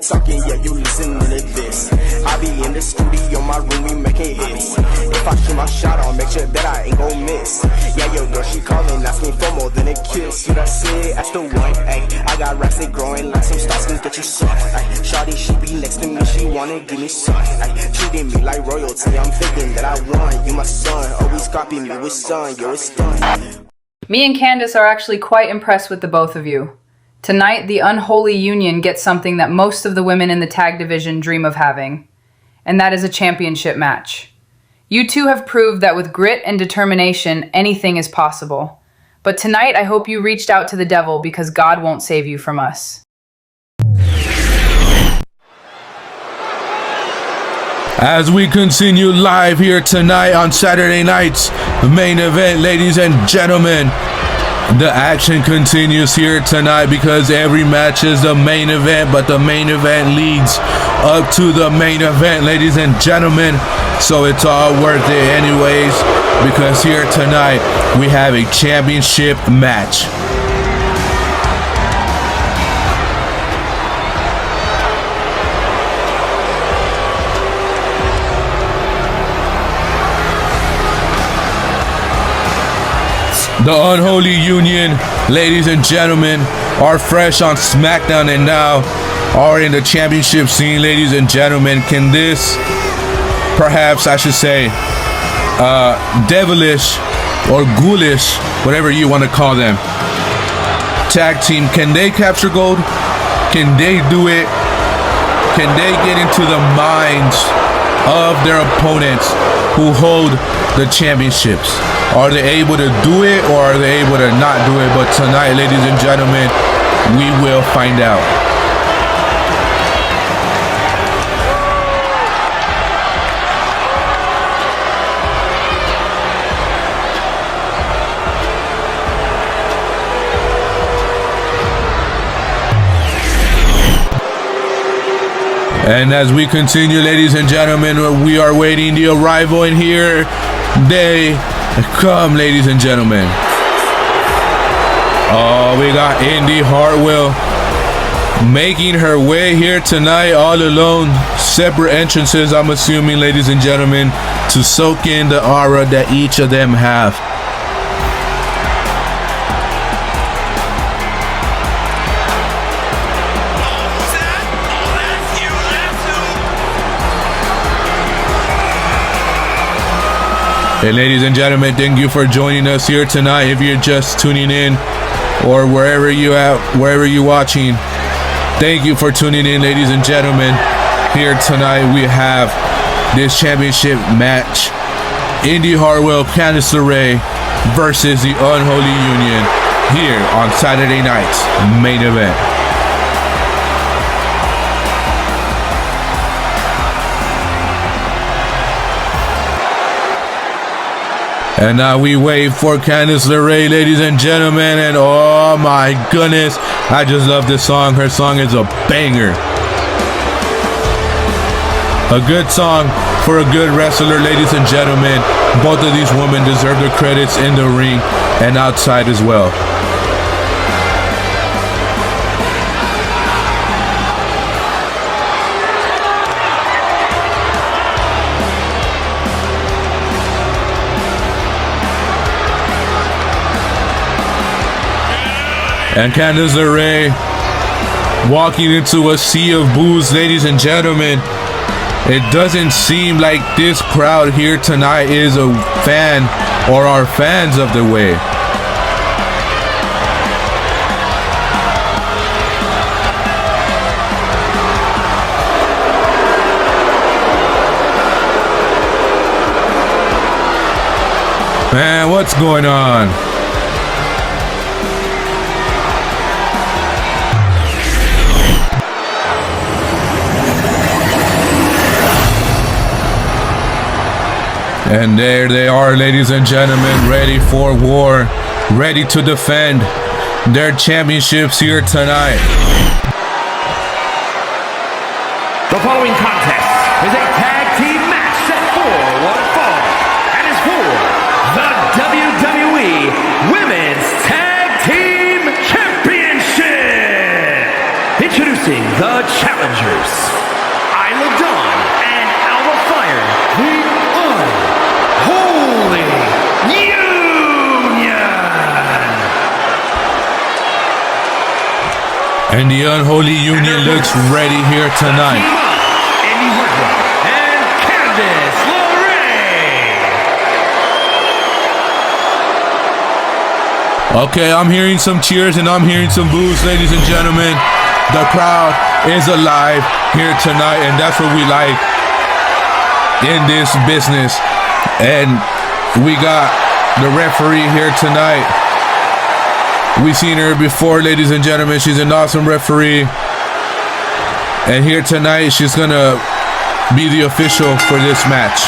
talking, yeah, you listen to this. I be in the studio, my room, we making hits. If I shoot my shot, I'll make sure that I ain't gon' miss. Yeah, yo, girl, she calling, asking for more than a kiss. You that's it, that's the one, ayy. I got racks, they growing like some stars, can get you soft, ayy. Shawty, she be next to me, she wanna give me some, ayy. Treating me like royalty, I'm thinking that I won. You my son, always copy me with son, you're a stun. Me and Candace are actually quite impressed with the both of you. Tonight, the Unholy Union gets something that most of the women in the tag division dream of having, and that is a championship match. You two have proved that with grit and determination, anything is possible. But tonight, I hope you reached out to the devil because God won't save you from us. As we continue live here tonight on Saturday night's main event, ladies and gentlemen, the action continues here tonight because every match is the main event, but the main event leads up to the main event, ladies and gentlemen. So it's all worth it anyways, because here tonight we have a championship match. The Unholy Union, ladies and gentlemen, are fresh on SmackDown and now are in the championship scene, ladies and gentlemen. Can this, perhaps I should say, devilish or ghoulish, whatever you want to call them, tag team, can they capture gold? Can they do it? Can they get into the minds of their opponents who hold the championships? Are they able to do it or are they able to not do it? But tonight, ladies and gentlemen, we will find out. And as we continue, ladies and gentlemen, we are waiting the arrival, and here they come, ladies and gentlemen. Oh, we got Indy Hartwell making her way here tonight all alone. Separate entrances, I'm assuming, ladies and gentlemen, to soak in the aura that each of them have. Hey, ladies and gentlemen, thank you for joining us here tonight. If you're just tuning in or wherever you're watching, thank you for tuning in, ladies and gentlemen. Here tonight we have this championship match. Indy Hartwell, Candice LeRae versus the Unholy Union here on Saturday night's main event. And now we wait for Candice LeRae, ladies and gentlemen, and oh my goodness, I just love this song. Her song is a banger. A good song for a good wrestler, ladies and gentlemen. Both of these women deserve their credits in the ring and outside as well. And Candice LeRae walking into a sea of boos, ladies and gentlemen. It doesn't seem like this crowd here tonight is a fan or are fans of the way. Man, what's going on? And there they are, ladies and gentlemen, ready for war, ready to defend their championships here tonight. The following contest is a tag team match set for one fall and is for the WWE Women's Tag Team Championship. Introducing the the challengers, Isla Dawn and Alba Fire, the Unholy Union! And the Unholy Union looks ready here tonight. Andy Hartwell and Candice LeRae! Okay, I'm hearing some cheers and I'm hearing some boos, ladies and gentlemen. The crowd is alive here tonight, and that's what we like in this business. And we got the referee here tonight. We've seen her before, ladies and gentlemen. She's an awesome referee. And here tonight, she's gonna be the official for this match.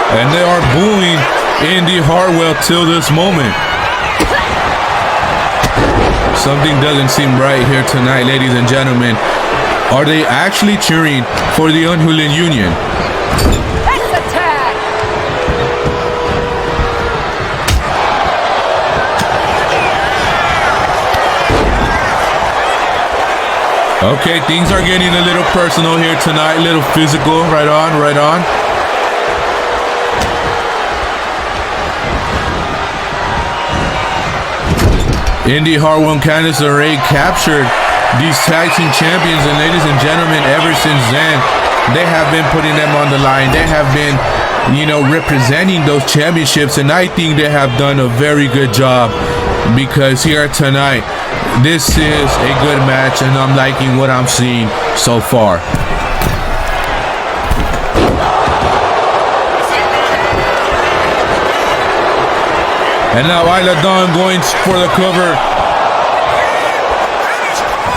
And they are booing Indy Hartwell till this moment. Something doesn't seem right here tonight, ladies and gentlemen. Are they actually cheering for the Unholy Union? That's a tag! Okay, things are getting a little personal here tonight, a little physical. Right on, right on. Indy Hartwell and Candice LeRae captured these tag team champions, and ladies and gentlemen, ever since then, they have been putting them on the line. They have been, representing those championships, and I think they have done a very good job, because here tonight, this is a good match, and I'm liking what I'm seeing so far. And now Isla Dawn going for the cover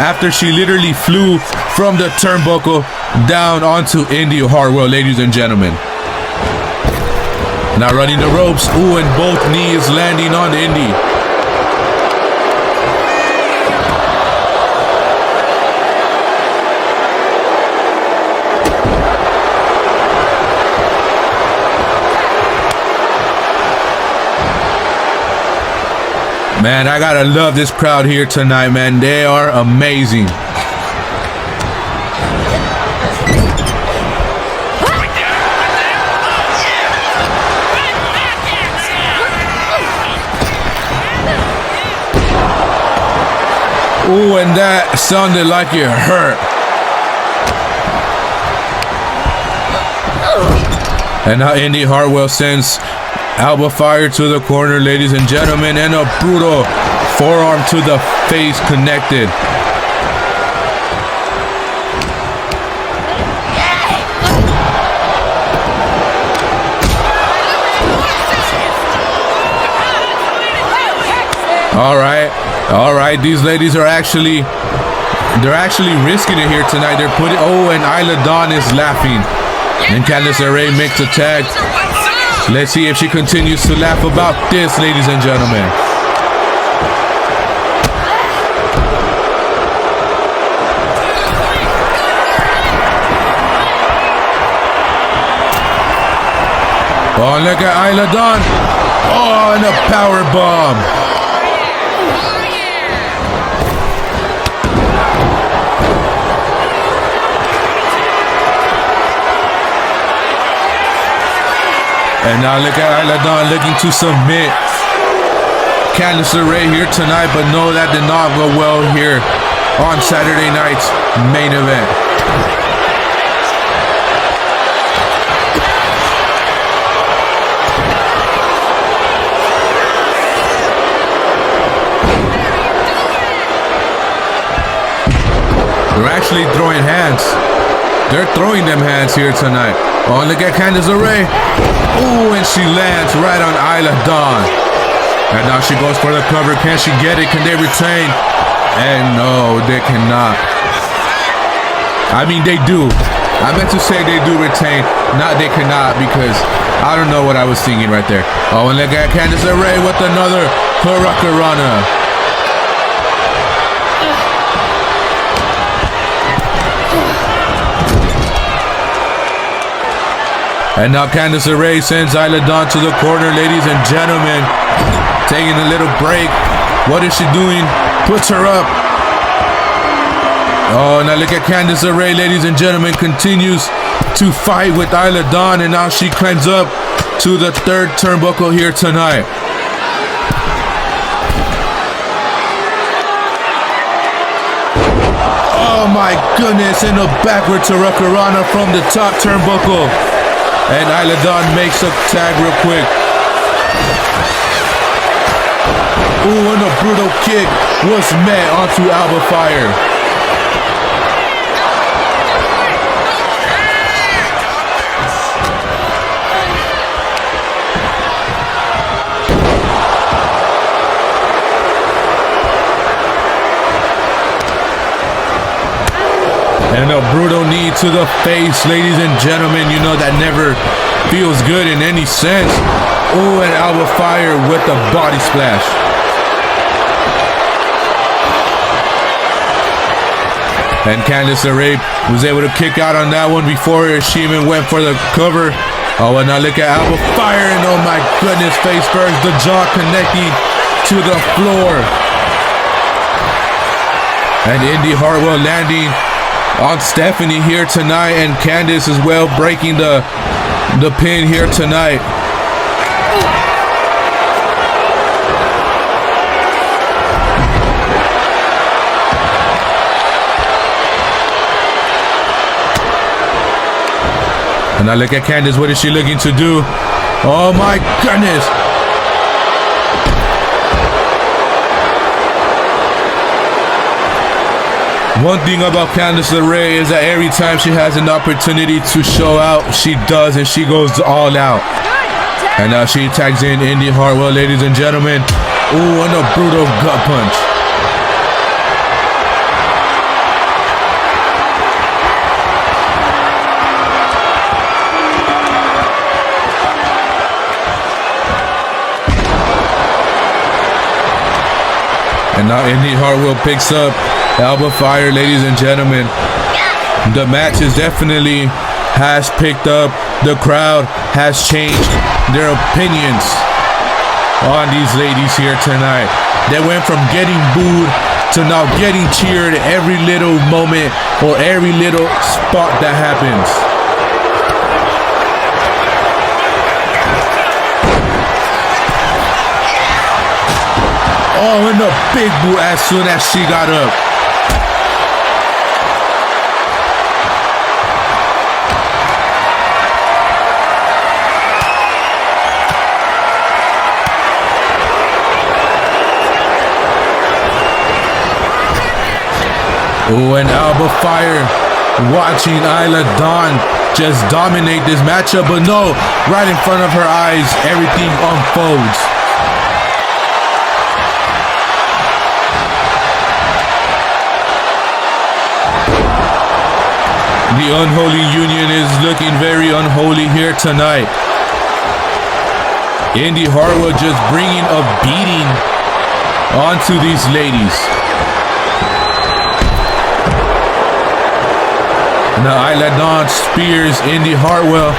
after she literally flew from the turnbuckle down onto Indy Hartwell, ladies and gentlemen. Now running the ropes. Ooh, and both knees landing on Indy. Man, I gotta love this crowd here tonight, man. They are amazing. Ooh, and that sounded like it hurt. And now Indy Hartwell sends Alba Fire to the corner, ladies and gentlemen, and a brutal forearm to the face connected. All right, these ladies are actually risking it here tonight. They're putting, and Isla Dawn is laughing. And Candice LeRae makes a tag. Let's see if she continues to laugh about this, ladies and gentlemen. Oh, look at Isla Dawn. Oh, and a power bomb. And now look at Isla Dawn looking to submit Candice LeRae here tonight, but no, that did not go well here on Saturday night's main event. They're actually throwing hands. They're throwing them hands here tonight. Oh, look at Candice LeRae. Ooh, and she lands right on Isla Dawn. And now she goes for the cover. Can she get it? Can they retain? And no, they cannot. I mean, they do. I meant to say they do retain. Not they cannot, because I don't know what I was thinking right there. Oh, and look at Candice LeRae with another Hurricanrana. And now Candice LeRae sends Isla Dawn to the corner, ladies and gentlemen. Taking a little break. What is she doing? Puts her up. Oh, now look at Candice LeRae, ladies and gentlemen. Continues to fight with Isla Dawn, and now she climbs up to the third turnbuckle here tonight. Oh my goodness, and a backward to Hurricanrana from the top turnbuckle. And Isla Dawn makes a tag real quick. Ooh, and a brutal kick was met onto Alba Fire. And a brutal knee to the face, ladies and gentlemen. You know that never feels good in any sense. Oh, and Alba Fire with the body splash. And Candice LeRae was able to kick out on that one before she even went for the cover. Oh, and now look at Alba Fire, and oh my goodness, face first, the jaw connecting to the floor. And Indy Hartwell landing on Stephanie here tonight, and Candice as well breaking the pin here tonight. And now look at Candice. What is she looking to do? Oh my goodness. One thing about Candice LeRae is that every time she has an opportunity to show out, she does, and she goes all out. And now she tags in Indy Hartwell, ladies and gentlemen. Ooh, and a brutal gut punch. And now Indy Hartwell picks up Alba Fire, ladies and gentlemen. The match is definitely has picked up. The crowd has changed their opinions on these ladies here tonight. They went from getting booed to now getting cheered every little moment or every little spot that happens. Oh, and a big boot as soon as she got up. Oh, and Alba Fire watching Isla Dawn just dominate this matchup, but no, right in front of her eyes, everything unfolds. The Unholy Union is looking very unholy here tonight. Indy Hartwell just bringing a beating onto these ladies. Now Isla Dawn spears Indy Hartwell.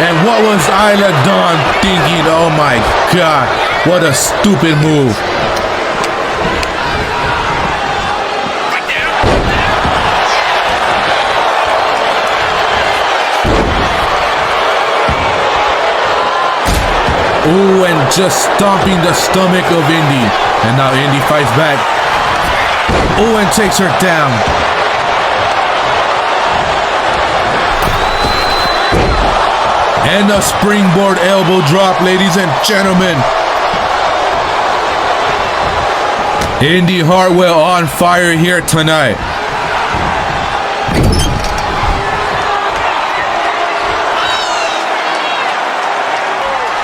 And what was Isla Dawn thinking? Oh my God, what a stupid move. Ooh, and just stomping the stomach of Indy. And now Indy fights back. Ooh, and takes her down. And a springboard elbow drop, ladies and gentlemen. Indy Hartwell on fire here tonight.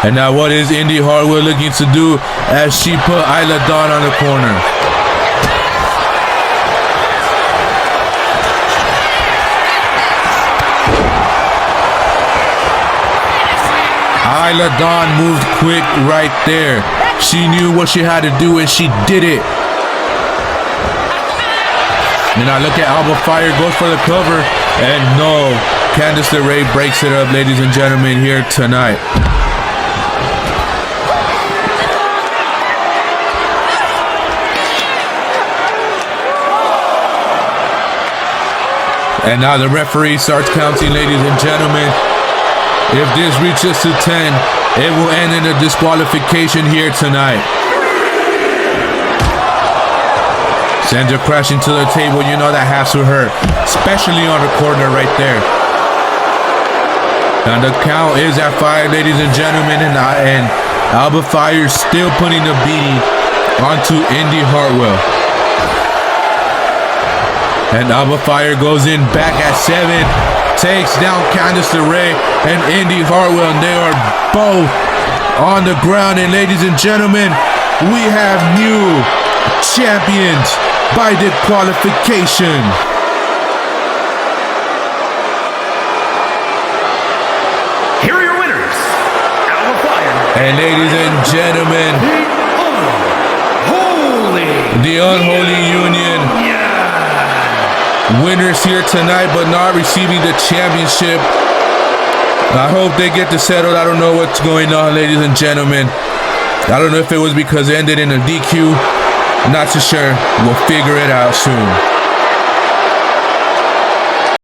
And now what is Indy Hartwell looking to do as she put Isla Dawn on the corner? Isla Dawn moved quick right there. She knew what she had to do and she did it. And now look at Alba Fire, goes for the cover. And no, Candice LeRae breaks it up, ladies and gentlemen, here tonight. And now the referee starts counting, ladies and gentlemen. If this reaches to 10, it will end in a disqualification here tonight. Sends her crashing to the table. You know that has to hurt, especially on the corner right there. And the count is at 5, ladies and gentlemen. And Alba Fire still putting the beating onto Indy Hartwell. And Alba Fire goes in back at 7, takes down Candice LeRae and Indy Hartwell, and they are both on the ground. And ladies and gentlemen, we have new champions by disqualification. Here are your winners, Alba Fire. And ladies and gentlemen, the Unholy Union. Winners here tonight, but not receiving the championship. I hope they get this settled. I don't know what's going on, ladies and gentlemen. I don't know if it was because it ended in a DQ. Not too sure. We'll figure it out soon.